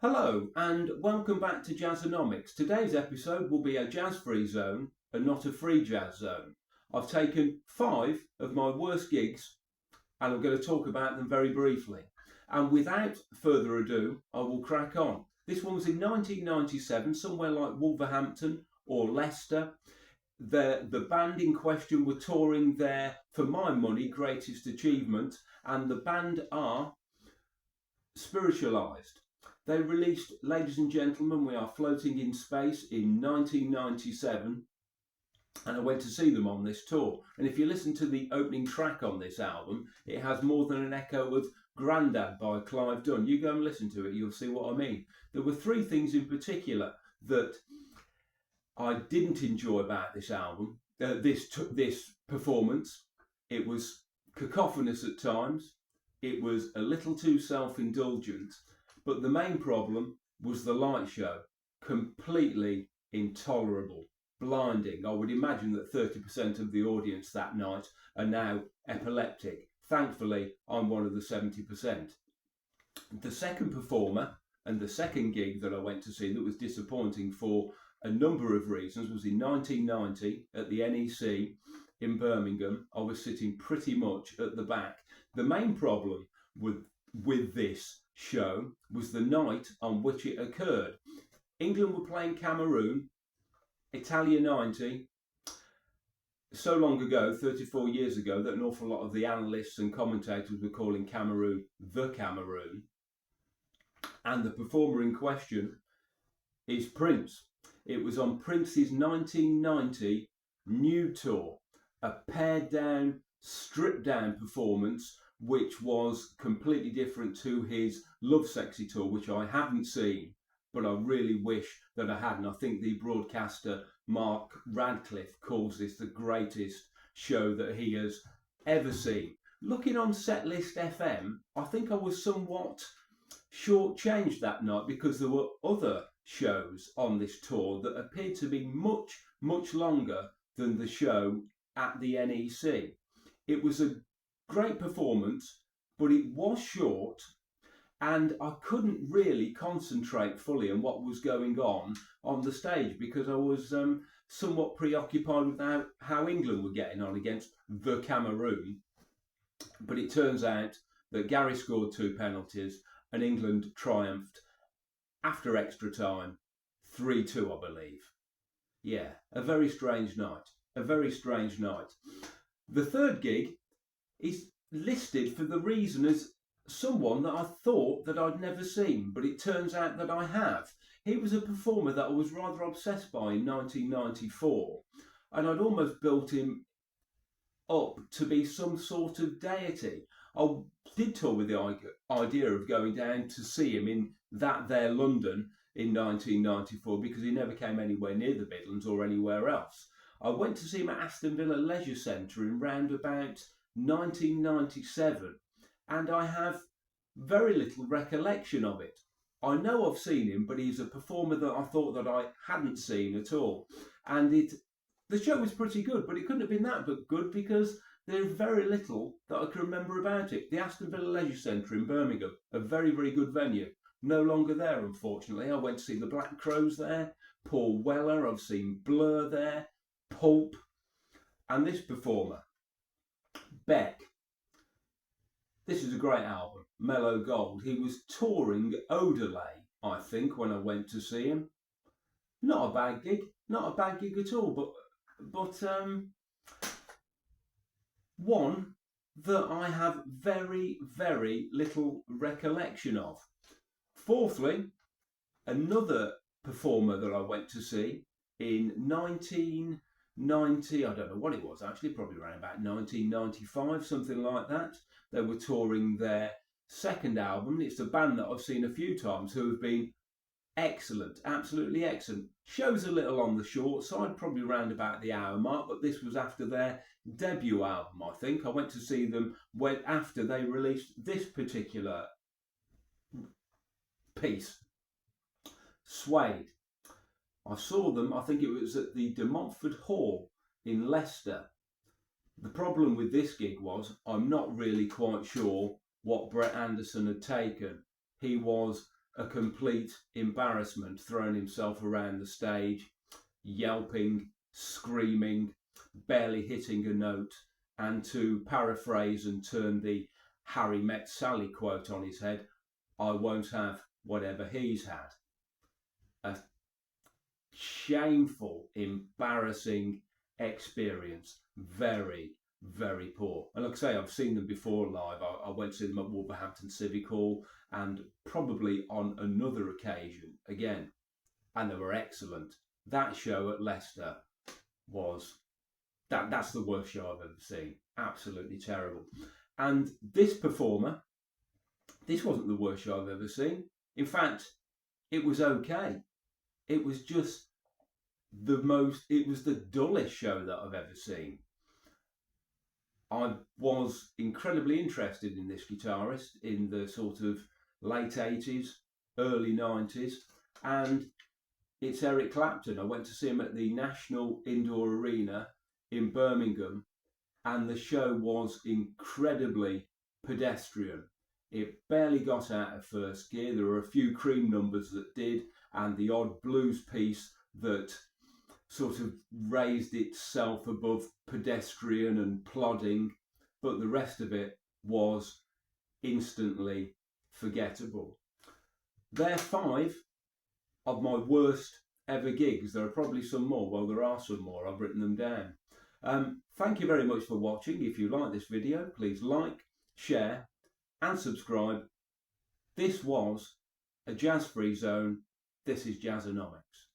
Hello and welcome back to Jazzonomics. Today's episode will be a jazz-free zone and not a free jazz zone. I've taken 5 of my worst gigs and I'm going to talk about them very briefly. And without further ado, I will crack on. This one was in 1997, somewhere like Wolverhampton or Leicester. The band in question were touring their, for my money, greatest achievement, and the band are Spiritualized. They released Ladies and Gentlemen, We Are Floating in Space in 1997, and I went to see them on this tour. And if you listen to the opening track on this album, it has more than an echo of Grandad by Clive Dunn. You go and listen to it, you'll see what I mean. There were 3 things in particular that I didn't enjoy about this album, this performance. It was cacophonous at times. It was a little too self-indulgent, but the main problem was the light show. Completely intolerable, blinding. I would imagine that 30% of the audience that night are now epileptic. Thankfully, I'm one of the 70%. The second performer and the second gig that I went to see that was disappointing for a number of reasons was in 1990 at the NEC in Birmingham. I was sitting pretty much at the back. The main problem with this show was the night on which it occurred. England were playing Cameroon, Italia 90, so long ago, 34 years ago, that an awful lot of the analysts and commentators were calling Cameroon the Cameroon. And the performer in question is Prince. It was on Prince's 1990 New Tour, a pared down, stripped down performance which was completely different to his Love Sexy tour, which I haven't seen, but I really wish that I had. And I think the broadcaster Mark Radcliffe calls this the greatest show that he has ever seen. Looking on Setlist FM, I think I was somewhat shortchanged that night because there were other shows on this tour that appeared to be much longer than the show at the NEC. It was a great performance, but it was short, and I couldn't really concentrate fully on what was going on the stage because I was somewhat preoccupied with how England were getting on against the Cameroon. But it turns out that Gary scored 2 penalties and England triumphed after extra time, 3-2, I believe. Yeah, a very strange night. A very strange night. The third gig is listed for the reason as someone that I thought that I'd never seen, but it turns out that I have. He was a performer that I was rather obsessed by in 1994, and I'd almost built him up to be some sort of deity. I did tour with the idea of going down to see him in that there London in 1994 because he never came anywhere near the Midlands or anywhere else. I went to see him at Aston Villa Leisure Centre in round about 1997, and I have very little recollection of it. I know I've seen him, but he's a performer that I thought that I hadn't seen at all. And the show was pretty good, but it couldn't have been that good because there's very little that I can remember about it. The Aston Villa Leisure Centre in Birmingham, a very, very good venue. No longer there, unfortunately. I went to see the Black Crows there, Paul Weller, I've seen Blur there, Pulp, and this performer, Beck. This is a great album, Mellow Gold. He was touring Odelay, I think, when I went to see him. Not a bad gig at all, but one that I have very, very little recollection of. Fourthly, another performer that I went to see in 1990, I don't know what it was actually, probably around about 1995, something like that. They were touring their second album. It's a band that I've seen a few times who have been excellent, absolutely excellent. Shows a little on the short side, probably around about the hour mark, but this was after their debut album, I think. I went to see them after they released this particular piece, Suede. I saw them, I think it was at the De Montfort Hall in Leicester. The problem with this gig was I'm not really quite sure what Brett Anderson had taken. He was a complete embarrassment, throwing himself around the stage, yelping, screaming, barely hitting a note, and to paraphrase and turn the Harry Met Sally quote on his head, I won't have whatever he's had. A shameful, embarrassing experience. Very, very poor. And like I say, I've seen them before live. I went to see them at Wolverhampton Civic Hall and probably on another occasion again, and they were excellent. That show at Leicester was, that's the worst show I've ever seen. Absolutely terrible. And this performer, this wasn't the worst show I've ever seen. In fact, it was okay. It was just it was the dullest show that I've ever seen. I was incredibly interested in this guitarist in the sort of late 80s, early 90s, and it's Eric Clapton. I went to see him at the National Indoor Arena in Birmingham, and the show was incredibly pedestrian. It barely got out of first gear. There were a few cream numbers that did, and the odd blues piece that sort of raised itself above pedestrian and plodding, but the rest of it was instantly forgettable. They're 5 of my worst ever gigs. There are probably some more. Well, there are some more. I've written them down. Thank you very much for watching. If you like this video, please like, share and subscribe. This was a Jazz Free Zone. This is Jazzonomics.